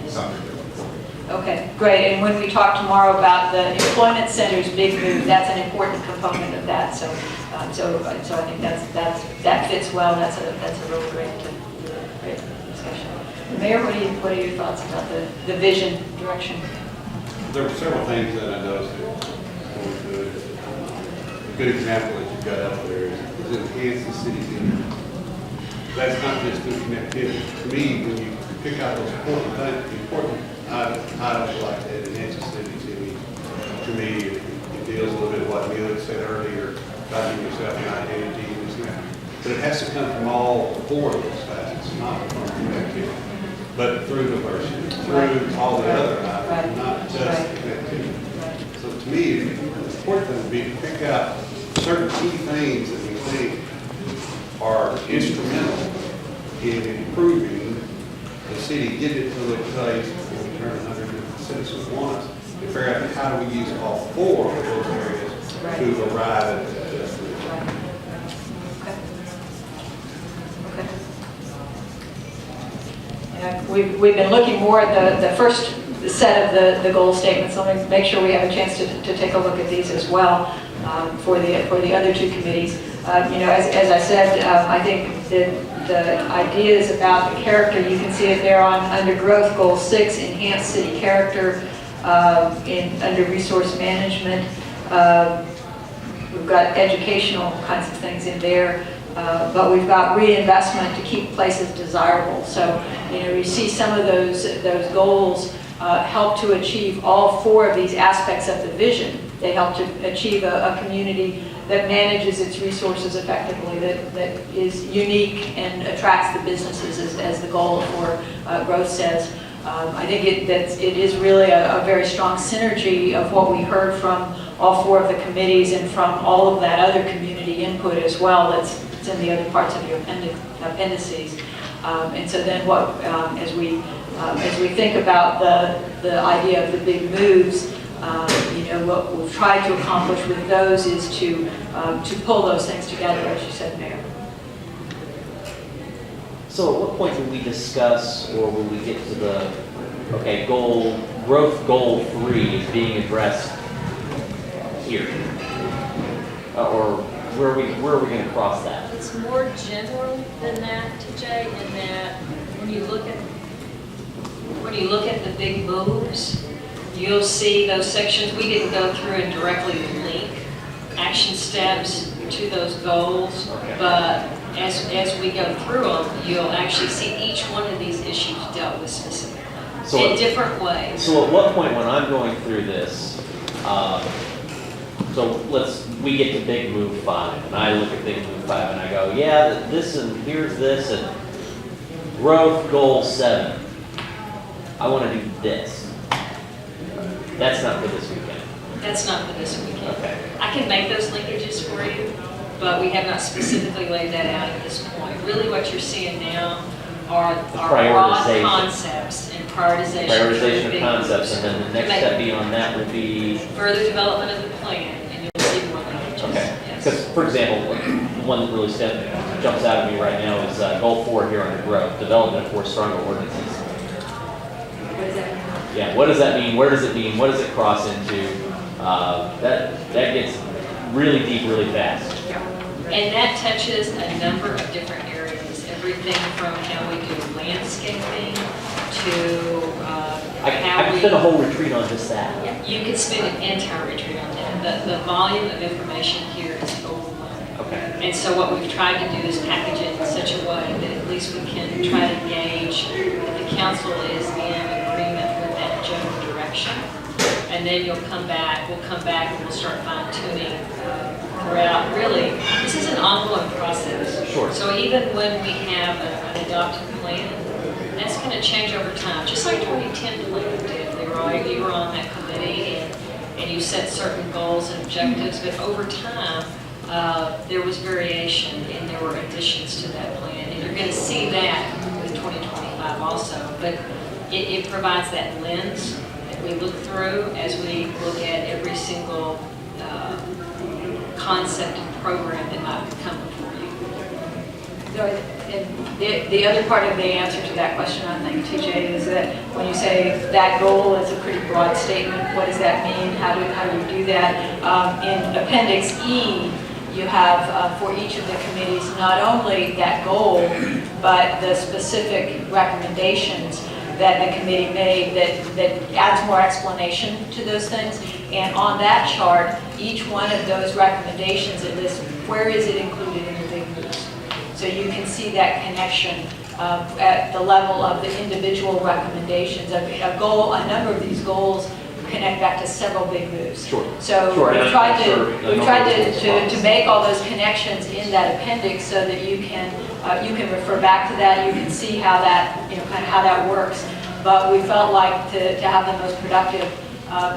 something to look forward to. Okay, great. And when we talk tomorrow about the employment center's big move, that's an important component of that. So I think that fits well. That's a really great discussion. Mayor, what are your thoughts about the vision direction? There were several things that I noticed that were good. A good example that you've got up there is enhance the city's image. That's not just through connectivity. To me, when you pick out those important items like that, enhance the city's image. To me, it deals a little bit with what Neil had said earlier, about giving yourself an identity and this and that. But it has to come from all four of those facets, not from connectivity, but through diversity, through all the other items, not just connectivity. So to me, the important thing would be to pick out certain key things that we think are instrumental in improving the city, get it to the place where we turn 100 citizens want us, to figure out how do we use all four of those areas to arrive at that destination. We've been looking more at the first set of the goal statements. Let me make sure we have a chance to take a look at these as well for the other two committees. As I said, I think the ideas about the character, you can see it there under growth goal 6, enhance city character, under resource management. We've got educational kinds of things in there. But we've got reinvestment to keep places desirable. So, you see some of those goals help to achieve all four of these aspects of the vision. They help to achieve a community that manages its resources effectively, that is unique and attracts the businesses as the goal for growth says. I think it is really a very strong synergy of what we heard from all four of the committees and from all of that other community input as well. That's in the other parts of your appendices. And so then as we think about the idea of the big moves, what we've tried to accomplish with those is to pull those things together, as you said, Mayor. So at what point do we discuss, or will we get to the, growth goal 3 is being addressed here? Or where are we going to cross that? It's more general than that, TJ, in that when you look at the big moves, you'll see those sections. We didn't go through and directly link action steps to those goals, but as we go through them, you'll actually see each one of these issues dealt with specifically in different ways. So at what point when I'm going through this, we get to big move 5, and I look at big move 5 and I go, yeah, this and here's this, and growth goal 7. I want to do this. That's not for this weekend. That's not for this weekend. Okay. I can make those linkages for you, but we have not specifically laid that out at this point. Really what you're seeing now are broad concepts and prioritization. Prioritization of concepts, and then the next step beyond that would be further development of the plan, and you'll see more linkages. Okay. Yes. Because, for example, the one that really jumps out at me right now is goal 4 here under growth, development of 4 stronger ordinances. What does that mean? Yeah, what does that mean? Where does it mean? What does it cross into? That gets really deep really fast. And that touches a number of different areas, everything from how we do landscaping to I how could we... spend a whole retreat on just that. Yeah, you could spend an entire retreat on that. The volume of information here is overwhelming. Okay. And so what we've tried to do is package it in such a way that at least we can try to gauge that the council is in agreement with that general direction. And then we'll come back and we'll start fine tuning throughout. Really, this is an ongoing process. Sure. So even when we have an adopted plan, that's going to change over time, just like 2010 plan did. You were on that committee and you set certain goals and objectives, but over time, there was variation and there were additions to that plan. And you're going to see that with 2025 also. But it provides that lens that we look through as we look at every single concept and program that might come before you. So, and the other part of the answer to that question, I think, TJ, is that when you say that goal is a pretty broad statement, what does that mean? How do you do that? In Appendix E, you have for each of the committees not only that goal, but the specific recommendations that the committee made that adds more explanation to those things. And on that chart, each one of those recommendations, it lists where is it included in the big moves. So you can see that connection at the level of the individual recommendations. A number of these goals connect back to several big moves. Sure. So Sure, we've tried to to make all those connections in that appendix so that you can refer back to that. You can see how that kind of how that works. But we felt like to have the most productive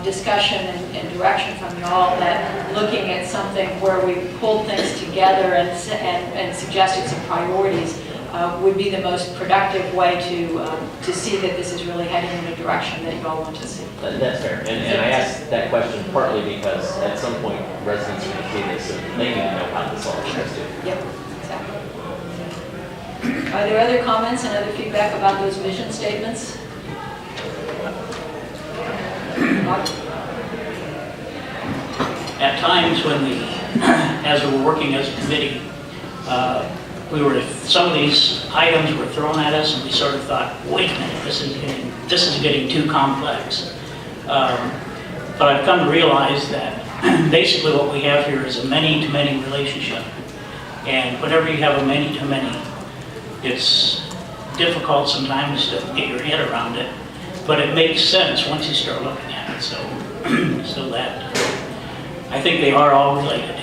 discussion and direction from you all, that looking at something where we pulled things together and suggested some priorities would be the most productive way to see that this is really heading in a direction that you all want to see. That's fair. And I asked that question partly because at some point residents are going to see this and they need to know how this all connects to. Yep, exactly. Are there other comments and other feedback about those vision statements? At times when as we were working as a committee, some of these items were thrown at us and we sort of thought, wait a minute, this is getting too complex. But I've come to realize that basically what we have here is a many-to-many relationship. And whenever you have a many-to-many, it's difficult sometimes to get your head around it, but it makes sense once you start looking at it. So that I think they are all related.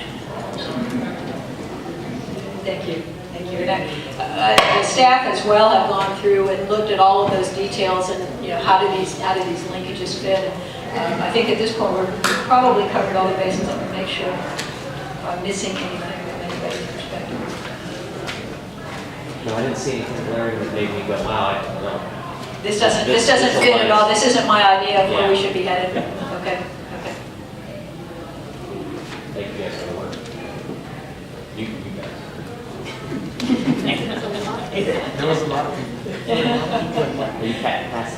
Thank you. Thank you. The staff as well have gone through and looked at all of those details and how do these linkages fit. And I think at this point we're probably covered all the bases. I'm going to make sure if I'm missing anything from anybody's perspective. No, I didn't see anything glaring that made me go, wow, no. This doesn't fit at all. This isn't my idea of where we should be headed. Okay. Thank you guys for the work. You guys. There was a lot of people. You pass.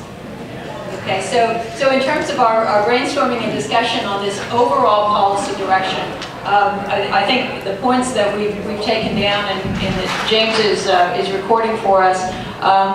Okay, so in terms of our brainstorming and discussion on this overall policy direction, I think the points that we've taken down and that James is recording for us,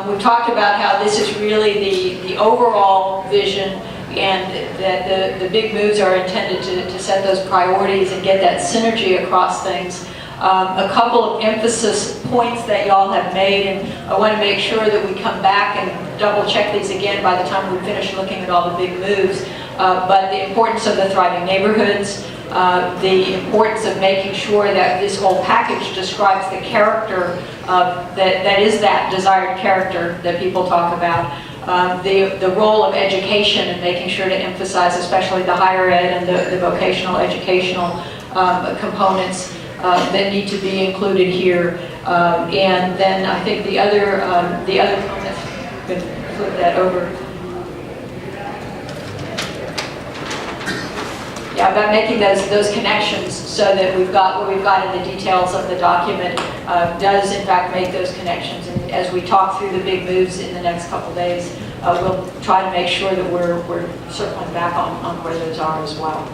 we've talked about how this is really the overall vision, and that the big moves are intended to set those priorities and get that synergy across things. A couple of emphasis points that y'all have made, and I want to make sure that we come back and double check these again by the time we finish looking at all the big moves. But the importance of the thriving neighborhoods, the importance of making sure that this whole package describes the character that is that desired character that people talk about. The role of education and making sure to emphasize especially the higher ed and the vocational educational components that need to be included here. And then I think the other comments, you could flip that over. Yeah, about making those connections so that we've got what we've got in the details of the document does in fact make those connections. And as we talk through the big moves in the next couple days, we'll try to make sure that we're circling back on where those are as well.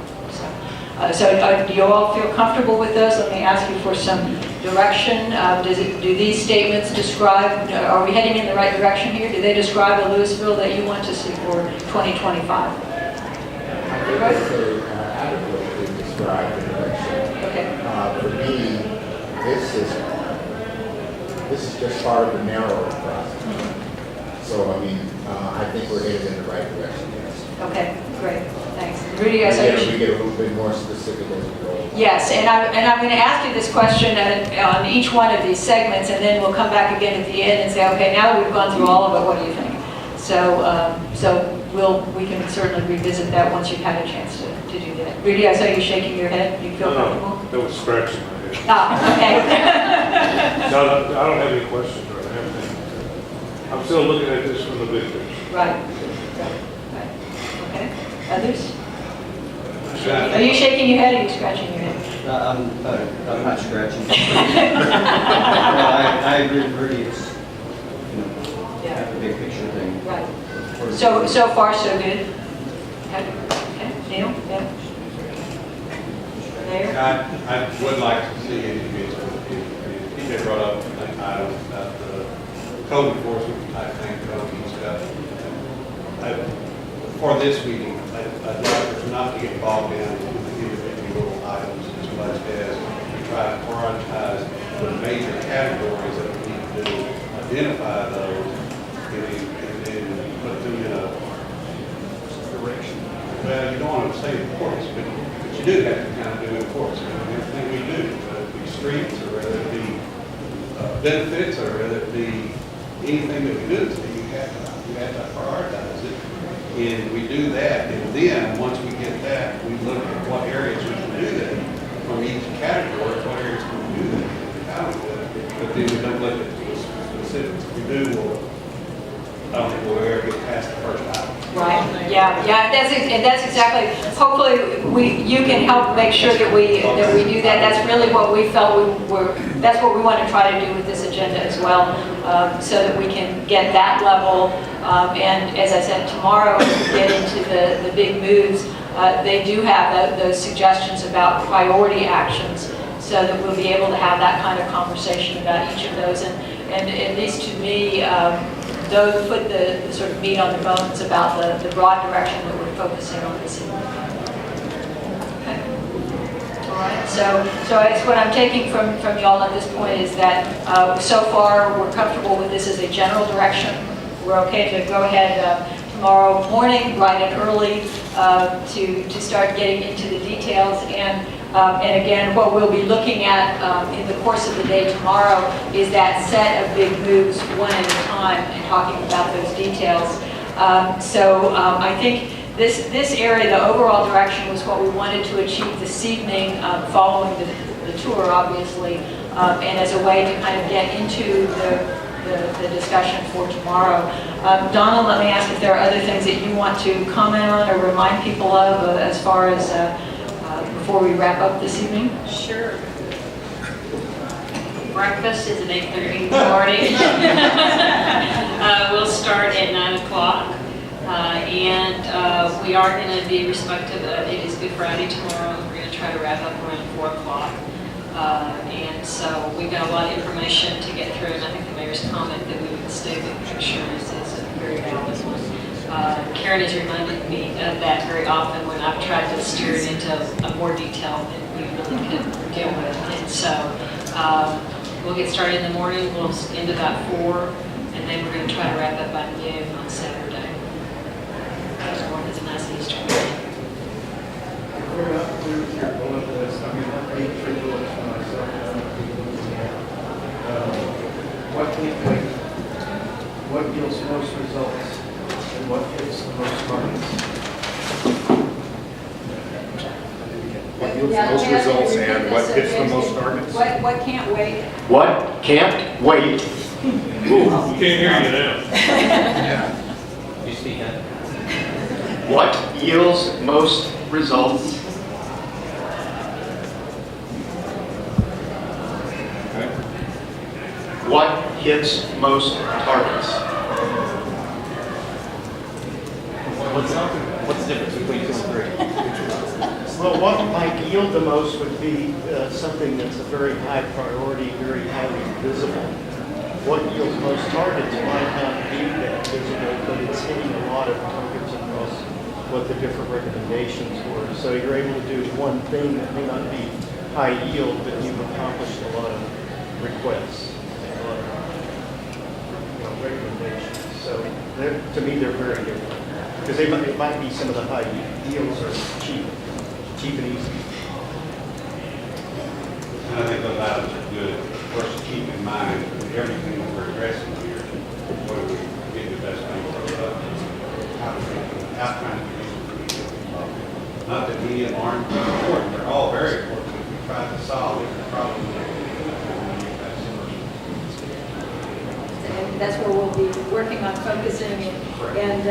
So do you all feel comfortable with those? Let me ask you for some direction. Do these statements describe, are we heading in the right direction here? Do they describe the Lewisville that you want to see for 2025? I think they adequately describe the direction. Okay. For me, this is just part of the narrower process. So, I mean, I think we're headed in the right direction, yes. Okay, great, thanks. Rudy, I saw you. We get a little bit more specific as we go. Yes, and I'm going to ask you this question on each one of these segments, and then we'll come back again at the end and say, okay, now that we've gone through all of it, what do you think? So we can certainly revisit that once you've had a chance to do that. Rudy, I saw you shaking your head. You feel comfortable? That was scratching my head. Okay. No, I don't have any questions right now. I'm still looking at this from the big picture. Right. Okay. Others? Are you shaking your head or are you scratching your head? I'm not scratching. I agree with Rudy, it's, kind of a big picture thing. Right. So far, so good. Okay. Neil? Yeah. Mayor? I would like to see individuals, if they brought up an item about the code enforcement type thing, code and stuff. For this meeting, I'd like us not to get bogged down in the individual items as much as we try to prioritize the major categories that we need to do, identify those, and then put them in a direction. Well, you don't want to say importance, but you do have to kind of do importance in everything we do, whether it be streets or whether it be benefits or whether it be anything that we do. So you have to prioritize it. And we do that, and then, once we get that, we look at what areas we can do that from each category, what areas can we do that, how we do it. But then we don't look at the specifics. If we do, I don't think we'll ever get past the first item. Right. Yeah. That's exactly. Hopefully, you can help make sure that we do that. That's really what we felt that's what we want to try to do with this agenda as well, so that we can get that level. And as I said, tomorrow as we get into the big moves, they do have those suggestions about priority actions, so that we'll be able to have that kind of conversation about each of those. And at least to me, those put the sort of meat on the bones about the broad direction that we're focusing on this evening. Okay. All right. So it's what I'm taking from y'all at this point is that so far we're comfortable with this as a general direction. We're okay to go ahead tomorrow morning, bright and early, to start getting into the details. And again, what we'll be looking at in the course of the day tomorrow is that set of big moves one at a time and talking about those details. I think this area, the overall direction, was what we wanted to achieve this evening following the tour, obviously, and as a way to kind of get into the discussion for tomorrow. Donna, let me ask if there are other things that you want to comment on or remind people of as far as before we wrap up this evening? Sure. Breakfast is at 8:30 in the morning. We'll start at 9 o'clock. And we are going to be respective of, it is Good Friday tomorrow. We're going to try to wrap up around 4 o'clock. And so we've got a lot of information to get through, and I think the mayor's comment that we would stay with picture is a very valid one. Karen has reminded me of that very often when I've tried to steer it into a more detail than we really could deal with. And so we'll get started in the morning, we'll end about 4, and then we're going to try to wrap up by noon on Saturday. Everyone has a nice Easter weekend. We're not clear with your bullet list. I mean, I read 3 bullets for myself. What can't wait? What yields most results? And what hits the most targets? What yields the most results and what hits the most targets? What can't wait? What can't wait? We can't hear you now. You speak up. What yields most results hits most targets? What's the difference between 2 and 3? Well, what might yield the most would be something that's a very high priority, very highly visible. What yields most targets might not be that visible, but it's hitting a lot of targets across what the different recommendations were. So you're able to do one thing that may not be high yield, but you've accomplished a lot of requests, and a lot of recommendations. So to me, they're very different. Because it might be some of the high yields are cheap and easy. And I think those items are good. Of course, to keep in mind everything that we're addressing here. What do we get the best bang for the buck? How do we trying to be not that any of them aren't important, they're all very important. We try to solve the problem. And that's where we'll be working on focusing and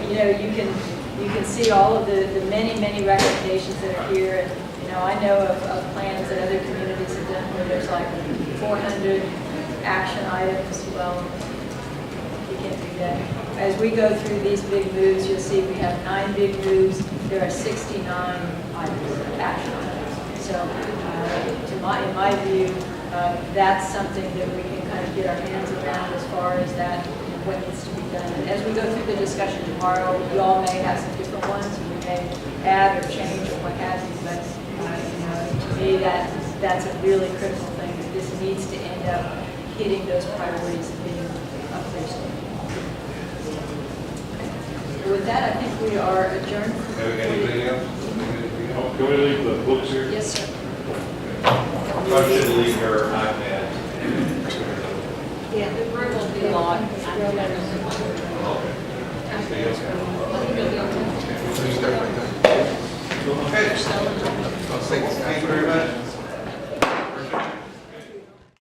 you know, you can see all of the many recommendations that are here. And, you know, I know of plans that other communities have done where there's like 400 action items. Well, you can't do that. As we go through these big moves, you'll see we have 9 big moves. There are 69 items, action items. So in my view, that's something that we can kind of get our hands around as far as that, what needs to be done. And as we go through the discussion tomorrow, you all may have some different ones, we may add or change or what have you, but you know, to me, that's a really critical thing, that this needs to end up hitting those priorities and being up there. With that, I think we are adjourned. Anything else? Can we leave the books here? Yes, sir. Probably should leave your iPad. Yeah, the room will be locked. Okay. Thank you very much.